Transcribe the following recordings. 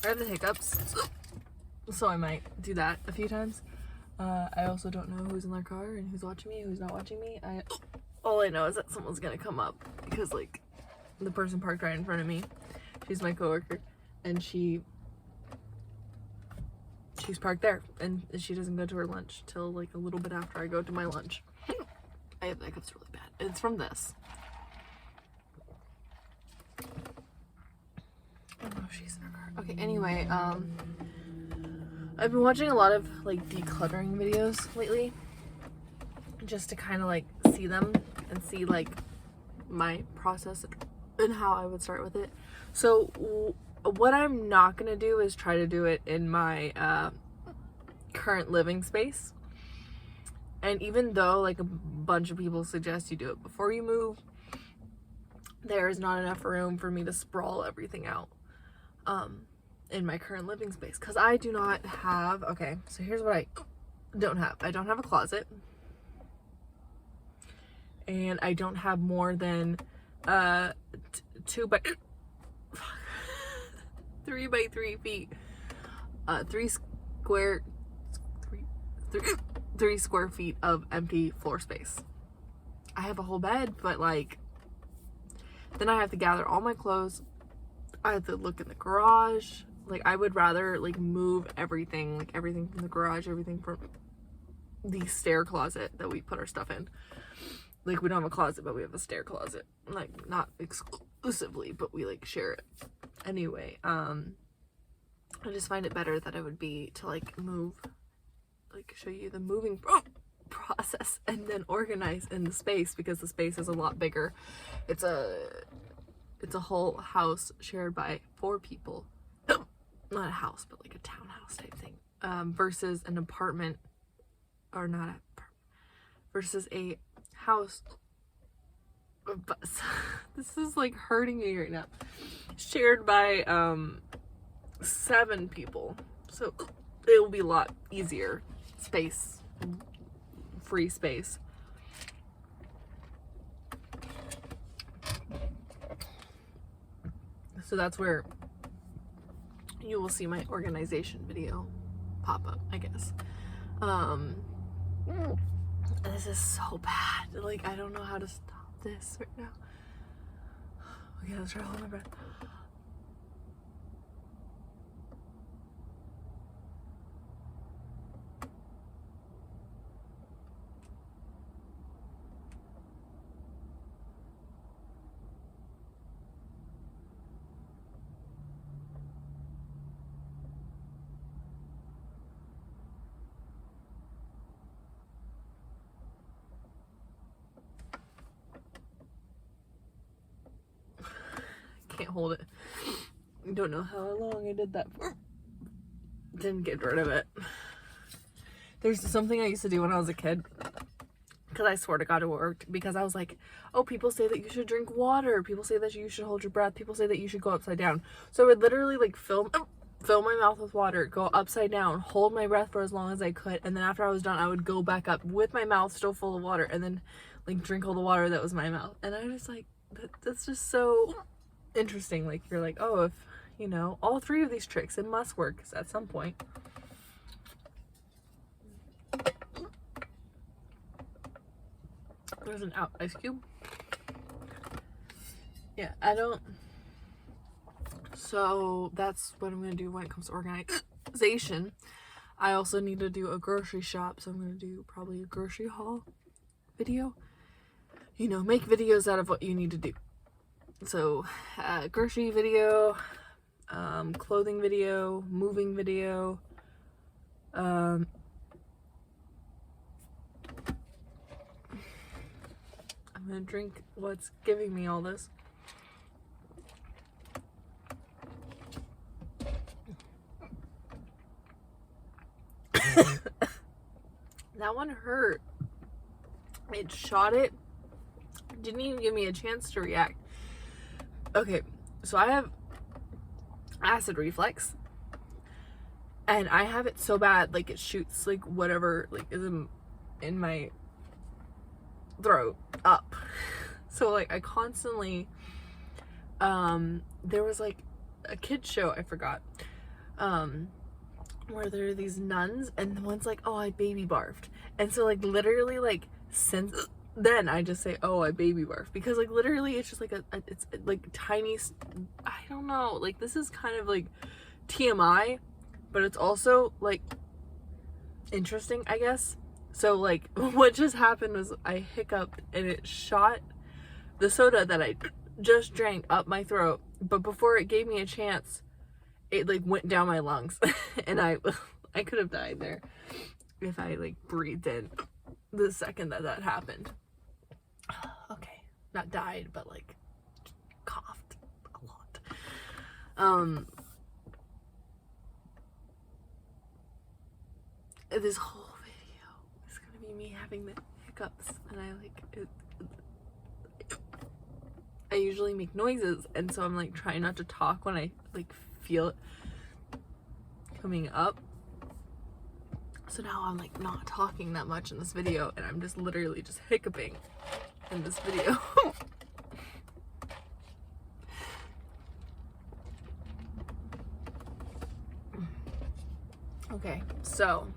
I have the hiccups, so I might do that a few times. I also don't know who's in their car and who's watching me, who's not watching me. All I know is that someone's gonna come up because, like, the person parked right in front of me, she's my coworker, and she's parked there, and she doesn't go to her lunch till like a little bit after I go to my lunch. I have the hiccups really bad. It's from this. I don't know if she's in her car. Okay, anyway, I've been watching a lot of like decluttering videos lately, just to kind of like see them and see like my process and how I would start with it. So what I'm not gonna do is try to do it in my current living space. And even though like a bunch of people suggest you do it before you move, there is not enough room for me to sprawl everything out in my current living space, because I do not have, okay, so here's what I don't have. I don't have a closet, and I don't have more than 3 by 3 feet, 3 square feet of empty floor space. I have a whole bed, but like, then I have to gather all my clothes. I have to look in the garage. Like, I would rather like move everything, like everything from the garage, everything from the stair closet that we put our stuff in. Like, we don't have a closet, but we have a stair closet. Like, not exclusively, but we like share it. Anyway, I just find it better that it would be to like move, like show you the moving process and then organize in the space, because the space is a lot bigger. It's a whole house shared by 4 people. Not a house, but like a townhouse type thing. Versus an apartment, or not a, versus a house. But this is like hurting me right now. Shared by 7 people. So it will be a lot easier. Space. Free space. So that's where you will see my organization video pop up, I guess. This is so bad. Like, I don't know how to stop this right now. Okay, let's try to hold my breath. Can't hold it. Don't know how long I did that for. Didn't get rid of it. There's something I used to do when I was a kid, because I swear to God it worked, because I was like, oh, people say that you should drink water, people say that you should hold your breath, people say that you should go upside down. So I would literally like fill my mouth with water, go upside down, hold my breath for as long as I could, and then after I was done, I would go back up with my mouth still full of water, and then like drink all the water that was in my mouth. And I was like, that's just so interesting. Like, you're like, oh, if you know all 3 of these tricks, it must work at some point. There's an ice cube. Yeah, I don't. So that's what I'm gonna do when it comes to organization. I also need to do a grocery shop, so I'm gonna do probably a grocery haul video. You know, make videos out of what you need to do. So, grocery video, clothing video, moving video, I'm gonna drink what's giving me all this. That one hurt. It shot it. Didn't even give me a chance to react. Okay, so I have acid reflux, and I have it so bad, like it shoots like whatever like is in my throat up. So like I constantly there was like a kid's show, I forgot, where there are these nuns, and the one's like, oh, I baby barfed. And so like literally like since then I just say, oh, I baby barfed, because like literally it's just like it's like tiny, I don't know, like this is kind of like TMI, but it's also like interesting, I guess. So like what just happened was I hiccuped and it shot the soda that I just drank up my throat, but before it gave me a chance, it like went down my lungs and I could have died there if I like breathed in the second that happened. Okay, not died, but like coughed a lot. This whole video is gonna be me having the hiccups, and I like it. I usually make noises, and so I'm like trying not to talk when I like feel it coming up. So now I'm like not talking that much in this video, and I'm just literally just hiccuping in this video. Okay, so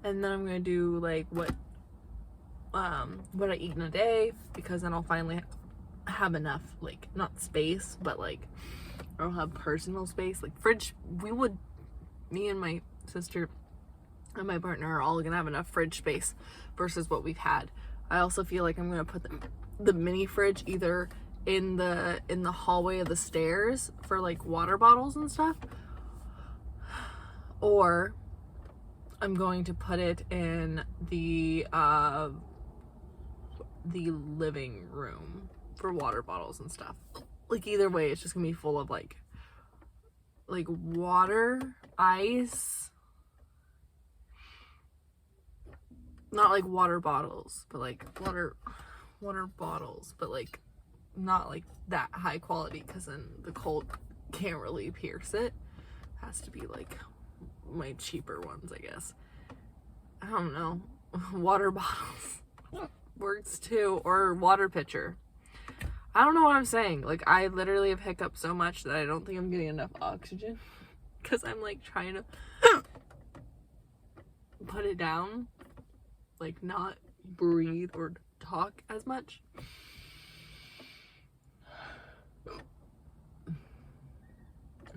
and then I'm gonna do like what I eat in a day, because then I'll finally have enough, like not space, but like I'll have personal space, like fridge. Me and my sister and my partner are all gonna have enough fridge space versus what we've had. I also feel like I'm gonna put the mini fridge either in the hallway of the stairs for like water bottles and stuff, or I'm going to put it in the living room for water bottles and stuff. Like either way, it's just gonna be full of like water, ice, not like water bottles, but like water bottles, but like not like that high quality, because then the cold can't really pierce it. Has to be like my cheaper ones, I guess. I don't know. Water bottles works too, or water pitcher. I don't know what I'm saying. Like I literally have hiccuped so much that I don't think I'm getting enough oxygen, because I'm like trying to put it down, like not breathe or talk as much.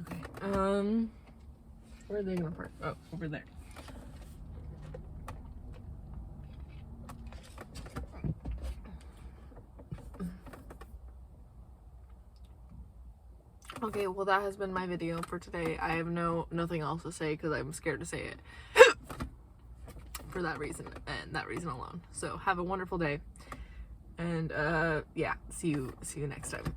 Okay. Where are they gonna park? Oh, over there. Okay, well that has been my video for today. I have nothing else to say because I'm scared to say it for that reason and that reason alone. So have a wonderful day, and yeah, see you next time.